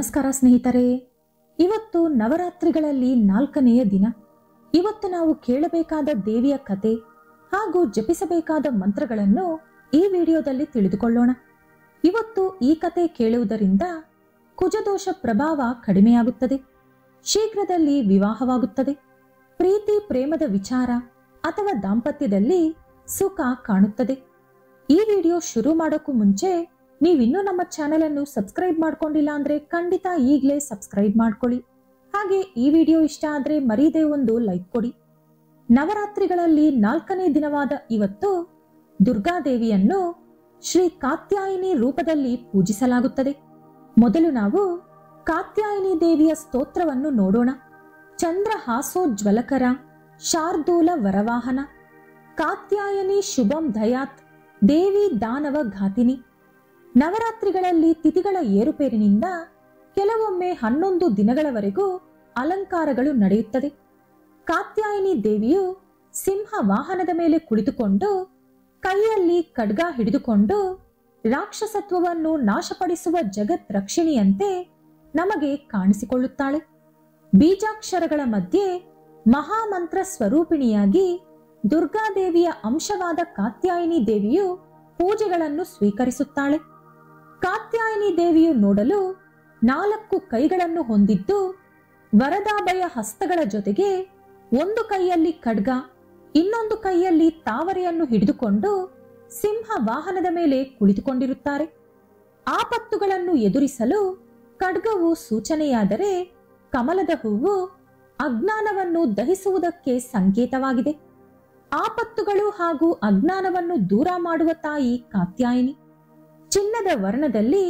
ನಮಸ್ಕಾರ ಸ್ನೇಹಿತರೆ, ಇವತ್ತು ನವರಾತ್ರಿಗಳಲ್ಲಿ 4ನೆಯ ದಿನ. ಇವತ್ತು ನಾವು ಕೇಳಬೇಕಾದ ದೇವಿಯ ಕತೆ ಹಾಗೂ ಜಪಿಸಬೇಕಾದ ಮಂತ್ರಗಳನ್ನು ಈ ವಿಡಿಯೋದಲ್ಲಿ ತಿಳಿದುಕೊಳ್ಳೋಣ. ಇವತ್ತು ಈ ಕತೆ ಕೇಳುವುದರಿಂದ ಕುಜದೋಷ ಪ್ರಭಾವ ಕಡಿಮೆಯಾಗುತ್ತದೆ, ಶೀಘ್ರದಲ್ಲಿ ವಿವಾಹವಾಗುತ್ತದೆ, ಪ್ರೀತಿ ಪ್ರೇಮದ ವಿಚಾರ ಅಥವಾ ದಾಂಪತ್ಯದಲ್ಲಿ ಸುಖ ಕಾಣುತ್ತದೆ. ಈ ವಿಡಿಯೋ ಶುರು ಮಾಡೋಕ್ಕೂ ಮುಂಚೆ ನೀವಿನ್ನೂ ನಮ್ಮ ಚಾನೆಲ್ ಅನ್ನು ಸಬ್ಸ್ಕ್ರೈಬ್ ಮಾಡ್ಕೊಂಡಿಲ್ಲ ಅಂದ್ರೆ ಖಂಡಿತ ಈಗಲೇ ಸಬ್ಸ್ಕ್ರೈಬ್ ಮಾಡ್ಕೊಳ್ಳಿ. ಹಾಗೆ ಈ ವಿಡಿಯೋ ಇಷ್ಟ ಆದ್ರೆ ಮರೀದೇ ಒಂದು ಲೈಕ್ ಕೊಡಿ. ನವರಾತ್ರಿಗಳಲ್ಲಿ 4ನೇ ದಿನವಾದ ಇವತ್ತು ದುರ್ಗಾದೇವಿಯನ್ನು ಶ್ರೀ ಕಾತ್ಯಾಯಿನಿ ರೂಪದಲ್ಲಿ ಪೂಜಿಸಲಾಗುತ್ತದೆ. ಮೊದಲು ನಾವು ಕಾತ್ಯಾಯಿನಿ ದೇವಿಯ ಸ್ತೋತ್ರವನ್ನು ನೋಡೋಣ. ಚಂದ್ರಹಾಸೋಜ್ವಲಕರ ಶಾರ್ದೂಲ ವರವಾಹನ ಕಾತ್ಯಾಯನಿ ಶುಭಂ ದಯಾತ್ ದೇವಿ ದಾನವ ಘಾತಿನಿ. ನವರಾತ್ರಿಗಳಲ್ಲಿ ತಿಥಿಗಳ ಏರುಪೇರಿನಿಂದ ಕೆಲವೊಮ್ಮೆ 11 ದಿನಗಳವರೆಗೂ ಅಲಂಕಾರಗಳು ನಡೆಯುತ್ತದೆ. ಕಾತ್ಯಾಯಿನಿ ದೇವಿಯು ಸಿಂಹ ವಾಹನದ ಮೇಲೆ ಕುಳಿತುಕೊಂಡು ಕೈಯಲ್ಲಿ ಖಡ್ಗ ಹಿಡಿದುಕೊಂಡು ರಾಕ್ಷಸತ್ವವನ್ನು ನಾಶಪಡಿಸುವ ಜಗತ್ ರಕ್ಷಿಣಿಯಂತೆ ನಮಗೆ ಕಾಣಿಸಿಕೊಳ್ಳುತ್ತಾಳೆ. ಬೀಜಾಕ್ಷರಗಳ ಮಧ್ಯೆ ಮಹಾಮಂತ್ರ ಸ್ವರೂಪಿಣಿಯಾಗಿ ದುರ್ಗಾದೇವಿಯ ಅಂಶವಾದ ಕಾತ್ಯಾಯಿನಿ ದೇವಿಯು ಪೂಜೆಗಳನ್ನು ಸ್ವೀಕರಿಸುತ್ತಾಳೆ. ಕಾತ್ಯಾಯಿನಿ ದೇವಿಯು ನೋಡಲು 4 ಕೈಗಳನ್ನು ಹೊಂದಿದ್ದು ವರದಾಭಯ ಹಸ್ತಗಳ ಜೊತೆಗೆ ಒಂದು ಕೈಯಲ್ಲಿ ಖಡ್ಗ, ಇನ್ನೊಂದು ಕೈಯಲ್ಲಿ ತಾವರೆಯನ್ನು ಹಿಡಿದುಕೊಂಡು ಸಿಂಹ ವಾಹನದ ಮೇಲೆ ಕುಳಿತುಕೊಂಡಿರುತ್ತಾರೆ. ಆಪತ್ತುಗಳನ್ನು ಎದುರಿಸಲು ಖಡ್ಗವು ಸೂಚನೆಯಾದರೆ ಕಮಲದ ಹೂವು ಅಜ್ಞಾನವನ್ನು ದಹಿಸುವುದಕ್ಕೆ ಸಂಕೇತವಾಗಿದೆ. ಆಪತ್ತುಗಳು ಹಾಗೂ ಅಜ್ಞಾನವನ್ನು ದೂರ ಮಾಡುವ ತಾಯಿ ಕಾತ್ಯಾಯಿನಿ. ಚಿನ್ನದ ವರ್ಣದಲ್ಲಿ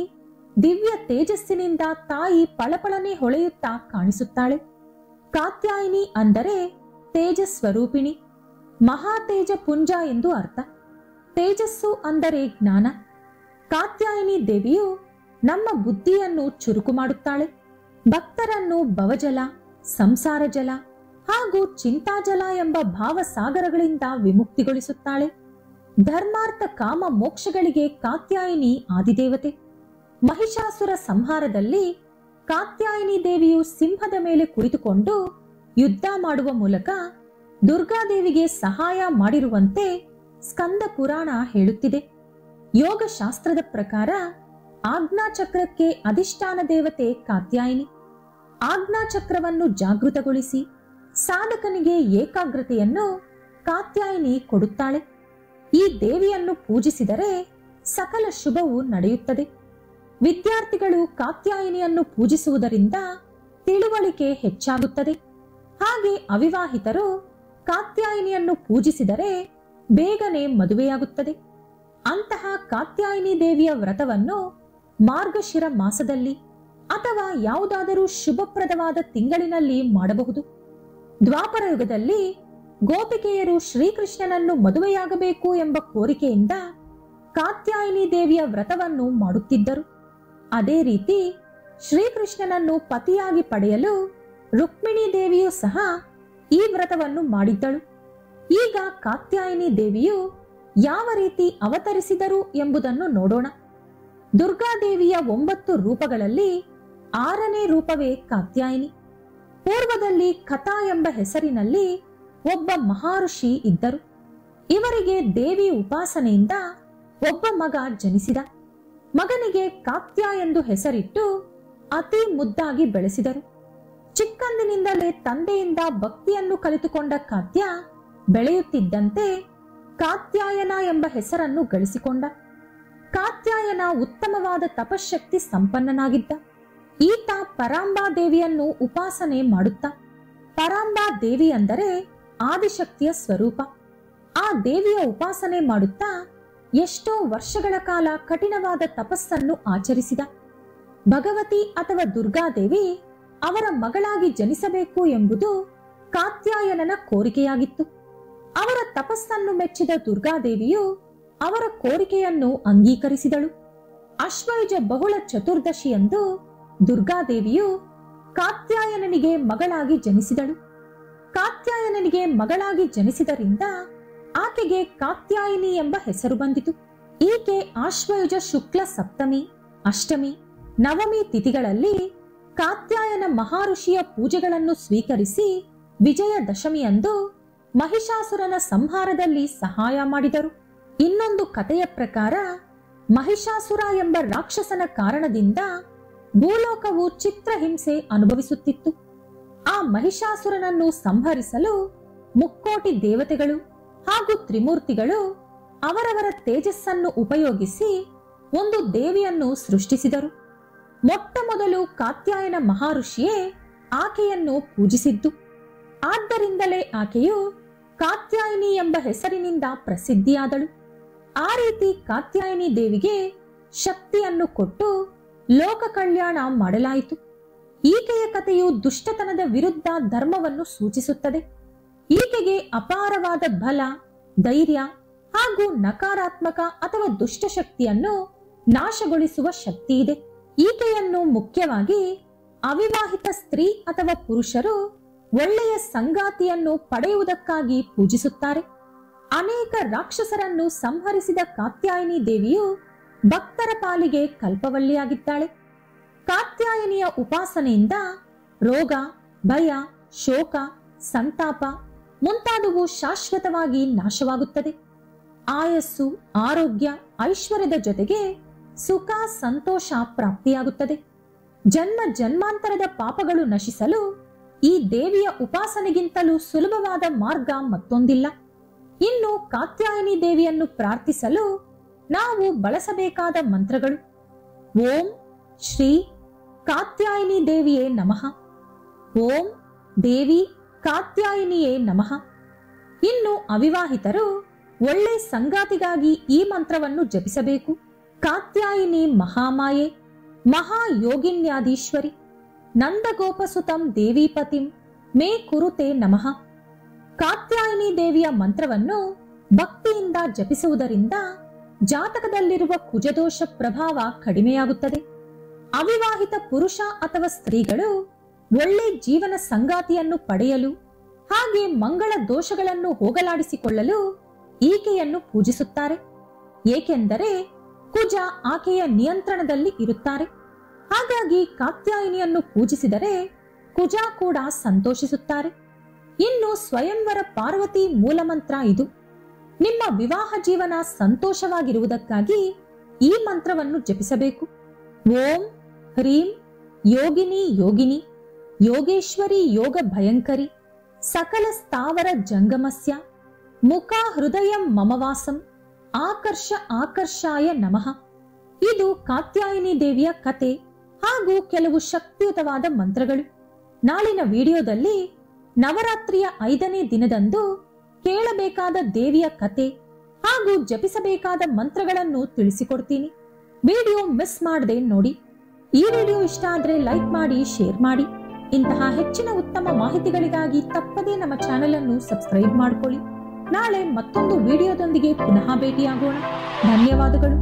ದಿವ್ಯ ತೇಜಸ್ಸಿನಿಂದ ತಾಯಿ ಪಳಪಳನೆ ಹೊಳೆಯುತ್ತಾ ಕಾಣಿಸುತ್ತಾಳೆ. ಕಾತ್ಯಾಯಿನಿ ಅಂದರೆ ತೇಜಸ್ವರೂಪಿಣಿ, ಮಹಾತೇಜ ಪುಂಜ ಎಂದು ಅರ್ಥ. ತೇಜಸ್ಸು ಅಂದರೆ ಜ್ಞಾನ. ಕಾತ್ಯಾಯಿನಿ ದೇವಿಯು ನಮ್ಮ ಬುದ್ಧಿಯನ್ನು ಚುರುಕು ಮಾಡುತ್ತಾಳೆ. ಭಕ್ತರನ್ನು ಭವಜಲ, ಸಂಸಾರ ಜಲ ಹಾಗೂ ಚಿಂತಾಜಲ ಎಂಬ ಭಾವಸಾಗರಗಳಿಂದ ವಿಮುಕ್ತಿಗೊಳಿಸುತ್ತಾಳೆ. ಧರ್ಮಾರ್ಥ ಕಾಮ ಮೋಕ್ಷಗಳಿಗೆ ಕಾತ್ಯಾಯಿನಿ ಆದಿದೇವತೆ. ಮಹಿಷಾಸುರ ಸಂಹಾರದಲ್ಲಿ ಕಾತ್ಯಾಯಿನಿ ದೇವಿಯು ಸಿಂಹದ ಮೇಲೆ ಕುಳಿತುಕೊಂಡು ಯುದ್ಧ ಮಾಡುವ ಮೂಲಕ ದುರ್ಗಾದೇವಿಗೆ ಸಹಾಯ ಮಾಡಿರುವಂತೆ ಸ್ಕಂದ ಪುರಾಣ ಹೇಳುತ್ತಿದೆ. ಯೋಗಶಾಸ್ತ್ರದ ಪ್ರಕಾರ ಆಜ್ಞಾಚಕ್ರಕ್ಕೆ ಅಧಿಷ್ಠಾನ ದೇವತೆ ಕಾತ್ಯಾಯಿನಿ. ಆಜ್ಞಾಚಕ್ರವನ್ನು ಜಾಗೃತಗೊಳಿಸಿ ಸಾಧಕನಿಗೆ ಏಕಾಗ್ರತೆಯನ್ನು ಕಾತ್ಯಾಯಿನಿ ಕೊಡುತ್ತಾಳೆ. ಈ ದೇವಿಯನ್ನು ಪೂಜಿಸಿದರೆ ಸಕಲ ಶುಭವು ನಡೆಯುತ್ತದೆ. ವಿದ್ಯಾರ್ಥಿಗಳು ಕಾತ್ಯಾಯಿನಿಯನ್ನು ಪೂಜಿಸುವುದರಿಂದ ತಿಳುವಳಿಕೆ ಹೆಚ್ಚಾಗುತ್ತದೆ. ಹಾಗೆ ಅವಿವಾಹಿತರು ಕಾತ್ಯಾಯಿನಿಯನ್ನು ಪೂಜಿಸಿದರೆ ಬೇಗನೆ ಮದುವೆಯಾಗುತ್ತದೆ. ಅಂತಹ ಕಾತ್ಯಾಯಿನಿ ದೇವಿಯ ವ್ರತವನ್ನು ಮಾರ್ಗಶಿರ ಮಾಸದಲ್ಲಿ ಅಥವಾ ಯಾವುದಾದರೂ ಶುಭಪ್ರದವಾದ ತಿಂಗಳಿನಲ್ಲಿ ಮಾಡಬಹುದು. ದ್ವಾಪರ ಯುಗದಲ್ಲಿ ಗೋಪಿಕೆಯರು ಶ್ರೀಕೃಷ್ಣನನ್ನು ಮದುವೆಯಾಗಬೇಕು ಎಂಬ ಕೋರಿಕೆಯಿಂದ ಕಾತ್ಯಾಯಿನಿ ದೇವಿಯ ವ್ರತವನ್ನು ಮಾಡುತ್ತಿದ್ದರು. ಅದೇ ರೀತಿ ಶ್ರೀಕೃಷ್ಣನನ್ನು ಪತಿಯಾಗಿ ಪಡೆಯಲು ರುಕ್ಮಿಣಿ ದೇವಿಯೂ ಸಹ ಈ ವ್ರತವನ್ನು ಮಾಡಿದ್ದಳು. ಈಗ ಕಾತ್ಯಾಯಿನಿ ದೇವಿಯು ಯಾವ ರೀತಿ ಅವತರಿಸಿದರು ಎಂಬುದನ್ನು ನೋಡೋಣ. ದುರ್ಗಾದೇವಿಯ 9 ರೂಪಗಳಲ್ಲಿ 6ನೇ ರೂಪವೇ ಕಾತ್ಯಾಯಿನಿ. ಪೂರ್ವದಲ್ಲಿ ಕಥಾ ಎಂಬ ಹೆಸರಿನಲ್ಲಿ ಒಬ್ಬ ಮಹಾಋಷಿ ಇದ್ದರು. ಇವರಿಗೆ ದೇವಿ ಉಪಾಸನೆಯಿಂದ ಒಬ್ಬ ಮಗ ಜನಿಸಿದ. ಮಗನಿಗೆ ಕಾತ್ಯ ಎಂದು ಹೆಸರಿಟ್ಟು ಅತಿ ಮುದ್ದಾಗಿ ಬೆಳೆಸಿದರು. ಚಿಕ್ಕಂದಿನಿಂದಲೇ ತಂದೆಯಿಂದ ಭಕ್ತಿಯನ್ನು ಕಲಿತುಕೊಂಡ ಕಾತ್ಯ ಬೆಳೆಯುತ್ತಿದ್ದಂತೆ ಕಾತ್ಯಾಯನ ಎಂಬ ಹೆಸರನ್ನು ಗಳಿಸಿಕೊಂಡ. ಕಾತ್ಯಾಯನ ಉತ್ತಮವಾದ ತಪಶಕ್ತಿ ಸಂಪನ್ನನಾಗಿದ್ದ. ಈತ ಪರಾಂಬಾ ದೇವಿಯನ್ನು ಉಪಾಸನೆ ಮಾಡುತ್ತಾ, ಪರಾಂಬಾ ದೇವಿ ಅಂದರೆ ಆದಿಶಕ್ತಿಯ ಸ್ವರೂಪ, ಆ ದೇವಿಯ ಉಪಾಸನೆ ಮಾಡುತ್ತಾ ಎಷ್ಟೋ ವರ್ಷಗಳ ಕಾಲ ಕಠಿಣವಾದ ತಪಸ್ಸನ್ನು ಆಚರಿಸಿದ. ಭಗವತಿ ಅಥವಾ ದುರ್ಗಾದೇವಿ ಅವರ ಮಗಳಾಗಿ ಜನಿಸಬೇಕು ಎಂಬುದು ಕಾತ್ಯಾಯನನ ಕೋರಿಕೆಯಾಗಿತ್ತು. ಅವರ ತಪಸ್ಸನ್ನು ಮೆಚ್ಚಿದ ದುರ್ಗಾದೇವಿಯು ಅವರ ಕೋರಿಕೆಯನ್ನು ಅಂಗೀಕರಿಸಿದಳು. ಅಶ್ವಯುಜ ಬಹುಳ ಚತುರ್ದಶಿಯಂದು ದುರ್ಗಾದೇವಿಯು ಕಾತ್ಯಾಯನನಿಗೆ ಮಗಳಾಗಿ ಜನಿಸಿದಳು. ಕಾತ್ಯಾಯನನಿಗೆ ಮಗಳಾಗಿ ಜನಿಸಿದರಿಂದ ಆಕೆಗೆ ಕಾತ್ಯಾಯಿನಿ ಎಂಬ ಹೆಸರು ಬಂದಿತು. ಈಕೆ ಆಶ್ವಯುಜ ಶುಕ್ಲ ಸಪ್ತಮಿ, ಅಷ್ಟಮಿ, ನವಮಿ ತಿಥಿಗಳಲ್ಲಿ ಕಾತ್ಯಾಯನ ಮಹಾಋಷಿಯ ಪೂಜೆಗಳನ್ನು ಸ್ವೀಕರಿಸಿ ವಿಜಯದಶಮಿಯಂದು ಮಹಿಷಾಸುರನ ಸಂಹಾರದಲ್ಲಿ ಸಹಾಯ ಮಾಡಿದರು. ಇನ್ನೊಂದು ಕಥೆಯ ಪ್ರಕಾರ ಮಹಿಷಾಸುರ ಎಂಬ ರಾಕ್ಷಸನ ಕಾರಣದಿಂದ ಭೂಲೋಕವು ಚಿತ್ರಹಿಂಸೆ ಅನುಭವಿಸುತ್ತಿತ್ತು. ಆ ಮಹಿಷಾಸುರನನ್ನು ಸಂಹರಿಸಲು ಮುಕ್ಕೋಟಿ ದೇವತೆಗಳು ಹಾಗೂ ತ್ರಿಮೂರ್ತಿಗಳು ಅವರವರ ತೇಜಸ್ಸನ್ನು ಉಪಯೋಗಿಸಿ ಒಂದು ದೇವಿಯನ್ನು ಸೃಷ್ಟಿಸಿದರು. ಮೊಟ್ಟ ಮೊದಲು ಕಾತ್ಯಾಯನ ಮಹಾಋಷಿಯೇ ಆಕೆಯನ್ನು ಪೂಜಿಸಿದ್ದು. ಆದ್ದರಿಂದಲೇ ಆಕೆಯು ಕಾತ್ಯಾಯಿನಿ ಎಂಬ ಹೆಸರಿನಿಂದ ಪ್ರಸಿದ್ಧಿಯಾದಳು. ಆ ರೀತಿ ಕಾತ್ಯಾಯಿನಿ ದೇವಿಗೆ ಶಕ್ತಿಯನ್ನು ಕೊಟ್ಟು ಲೋಕ ಕಲ್ಯಾಣ ಮಾಡಲಾಯಿತು. ಈಕೆಯ ಕಥೆಯು ದುಷ್ಟತನದ ವಿರುದ್ಧ ಧರ್ಮವನ್ನು ಸೂಚಿಸುತ್ತದೆ. ಈಕೆಗೆ ಅಪಾರವಾದ ಬಲ, ಧೈರ್ಯ ಹಾಗೂ ನಕಾರಾತ್ಮಕ ಅಥವಾ ದುಷ್ಟಶಕ್ತಿಯನ್ನು ನಾಶಗೊಳಿಸುವ ಶಕ್ತಿ ಇದೆ. ಈಕೆಯನ್ನು ಮುಖ್ಯವಾಗಿ ಅವಿವಾಹಿತ ಸ್ತ್ರೀ ಅಥವಾ ಪುರುಷರು ಒಳ್ಳೆಯ ಸಂಗಾತಿಯನ್ನು ಪಡೆಯುವುದಕ್ಕಾಗಿ ಪೂಜಿಸುತ್ತಾರೆ. ಅನೇಕ ರಾಕ್ಷಸರನ್ನು ಸಂಹರಿಸಿದ ಕಾತ್ಯಾಯಿನಿ ದೇವಿಯು ಭಕ್ತರ ಪಾಲಿಗೆ ಕಲ್ಪವಳ್ಳಿಯಾಗಿದ್ದಾಳೆ. ಕಾತ್ಯಾಯಿನಿಯ ಉಪಾಸನೆಯಿಂದ ರೋಗ, ಭಯ, ಶೋಕ, ಸಂತಾಪ ಮುಂತಾದವು ಶಾಶ್ವತವಾಗಿ ನಾಶವಾಗುತ್ತದೆ. ಆಯಸ್ಸು, ಆರೋಗ್ಯ, ಐಶ್ವರ್ಯದ ಜೊತೆಗೆ ಸುಖ, ಸಂತೋಷ ಪ್ರಾಪ್ತಿಯಾಗುತ್ತದೆ. ಜನ್ಮ ಜನ್ಮಾಂತರದ ಪಾಪಗಳು ನಶಿಸಲು ಈ ದೇವಿಯ ಉಪಾಸನೆಗಿಂತಲೂ ಸುಲಭವಾದ ಮಾರ್ಗ ಮತ್ತೊಂದಿಲ್ಲ. ಇನ್ನು ಕಾತ್ಯಾಯಿನಿ ದೇವಿಯನ್ನು ಪ್ರಾರ್ಥಿಸಲು ನಾವು ಬಳಸಬೇಕಾದ ಮಂತ್ರಗಳು: ಓಂ ಶ್ರೀ ಕಾತ್ಯಾಯಿನಿ ದೇವಿಯೇ ನಮಃ, ಓಂ ದೇವಿ ಕಾತ್ಯಾಯಿನಿಯೇ ನಮಃ. ಇನ್ನು ಅವಿವಾಹಿತರು ಒಳ್ಳೆ ಸಂಗಾತಿಗಾಗಿ ಈ ಮಂತ್ರವನ್ನು ಜಪಿಸಬೇಕು. ಕಾತ್ಯಾಯಿನಿ ಮಹಾಮಾಯೆ ಮಹಾಯೋಗಿನ್ಯಾದೀಶ್ವರಿ ನಂದಗೋಪಸುತಂ ದೇವೀಪತಿಂ ಮೇ ಕುರುತೆ ನಮಃ. ಕಾತ್ಯಾಯಿನಿ ದೇವಿಯ ಮಂತ್ರವನ್ನು ಭಕ್ತಿಯಿಂದ ಜಪಿಸುವುದರಿಂದ ಜಾತಕದಲ್ಲಿರುವ ಕುಜದೋಷ ಪ್ರಭಾವ ಕಡಿಮೆಯಾಗುತ್ತದೆ. ಅವಿವಾಹಿತ ಪುರುಷ ಅಥವಾ ಸ್ತ್ರೀಗಳು ಒಳ್ಳೆ ಜೀವನ ಸಂಗಾತಿಯನ್ನು ಪಡೆಯಲು ಹಾಗೆ ಮಂಗಳ ದೋಷಗಳನ್ನು ಹೋಗಲಾಡಿಸಿಕೊಳ್ಳಲು ಈಕೆಯನ್ನು ಪೂಜಿಸುತ್ತಾರೆ. ಏಕೆಂದರೆ ಕುಜ ಆಕೆಯ ನಿಯಂತ್ರಣದಲ್ಲಿ ಇರುತ್ತಾರೆ. ಹಾಗಾಗಿ ಕಾತ್ಯಾಯಿನಿಯನ್ನು ಪೂಜಿಸಿದರೆ ಕುಜ ಕೂಡ ಸಂತೋಷಿಸುತ್ತಾರೆ. ಇನ್ನು ಸ್ವಯಂವರ ಪಾರ್ವತಿ ಮೂಲಮಂತ್ರ ಇದು. ನಿಮ್ಮ ವಿವಾಹ ಜೀವನ ಸಂತೋಷವಾಗಿರುವುದಕ್ಕಾಗಿ ಈ ಮಂತ್ರವನ್ನು ಜಪಿಸಬೇಕು. ಓಂ ಹ್ರೀಂ ಯೋಗಿನಿ ಯೋಗಿನಿ ಯೋಗೇಶ್ವರಿ ಯೋಗ ಭಯಂಕರಿ ಸಕಲ ಸ್ಥಾವರ ಜಂಗಮಸ್ಯ ಮುಖ ಹೃದಯಂ ಮಮವಾಸಂ ಆಕರ್ಷ ಆಕರ್ಷಾಯ ನಮಃ. ಇದು ಕಾತ್ಯಾಯಿನಿ ದೇವಿಯ ಕತೆ ಹಾಗೂ ಕೆಲವು ಶಕ್ತಿಯುತವಾದ ಮಂತ್ರಗಳು. ನಾಳಿನ ವಿಡಿಯೋದಲ್ಲಿ ನವರಾತ್ರಿಯ 5ನೇ ದಿನದಂದು ಕೇಳಬೇಕಾದ ದೇವಿಯ ಕತೆ ಹಾಗೂ ಜಪಿಸಬೇಕಾದ ಮಂತ್ರಗಳನ್ನು ತಿಳಿಸಿಕೊಡ್ತೀನಿ. ವಿಡಿಯೋ ಮಿಸ್ ಮಾಡದೆ ನೋಡಿ. ಈ ವಿಡಿಯೋ ಇಷ್ಟ ಆದ್ರೆ ಲೈಕ್ ಮಾಡಿ, ಶೇರ್ ಮಾಡಿ. ಇಂತಹ ಹೆಚ್ಚಿನ ಉತ್ತಮ ಮಾಹಿತಿಗಳಿಗಾಗಿ ತಪ್ಪದೇ ನಮ್ಮ ಚಾನೆಲ್ ಅನ್ನು ಸಬ್ಸ್ಕ್ರೈಬ್ ಮಾಡಿಕೊಳ್ಳಿ. ನಾಳೆ ಮತ್ತೊಂದು ವಿಡಿಯೋದೊಂದಿಗೆ ಪುನಃ ಭೇಟಿಯಾಗೋಣ. ಧನ್ಯವಾದಗಳು.